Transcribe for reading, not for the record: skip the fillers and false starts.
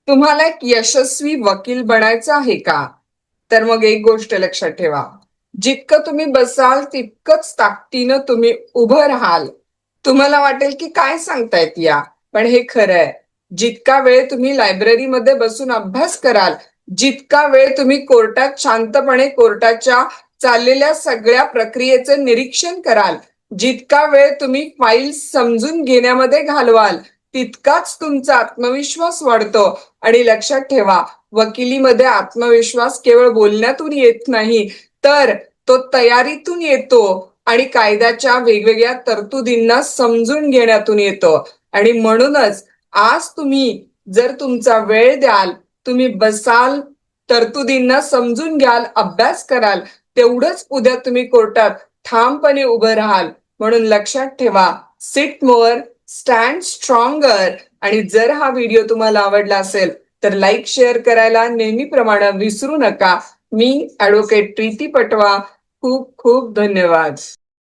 तुम्हाला एक यशस्वी वकील बनायचं आहे का? तर मग एक गोष्ट लक्षात ठेवा. जितकं तुम्ही बसाल तितकंच ताकदीनं तुम्ही उभं राहाल. तुम्हाला वाटेल की काय सांगतायत या? पण हे खरं आहे. जितका वेळ तुम्ही लायब्ररीमध्ये बसून अभ्यास कराल, जितका वेळ तुम्ही कोर्टात शांतपणे कोर्टाच्या चाललेल्या सगळ्या प्रक्रियेचं निरीक्षण कराल, जितका वेळ तुम्ही फाईल्स समजून घेण्यामध्ये घालवाल, तितकाच तुमचा आत्मविश्वास वाढतो. आणि लक्षात ठेवा, वकिलीमध्ये आत्मविश्वास केवळ बोलण्यातून येत नाही, तर तो तयारीतून येतो आणि कायद्याच्या वेगवेगळ्या तरतुदींना समजून घेण्यातून येतो. आणि म्हणूनच आज तुम्ही जर तुमचा वेळ द्याल, तुम्ही बसाल, तरतुदींना समजून घ्याल, अभ्यास कराल, तेवढंच उद्या तुम्ही कोर्टात ठामपणे उभं राहाल. म्हणून लक्षात ठेवा, सिट मोअर, स्टँड स्ट्रॉंगर. आणि जर हा व्हिडिओ तुम्हाला आवडला असेल तर लाईक शेअर करायला नेहमीप्रमाणे विसरू नका. मी ॲडव्होकेट प्रीती पटवा. खूप खूप धन्यवाद.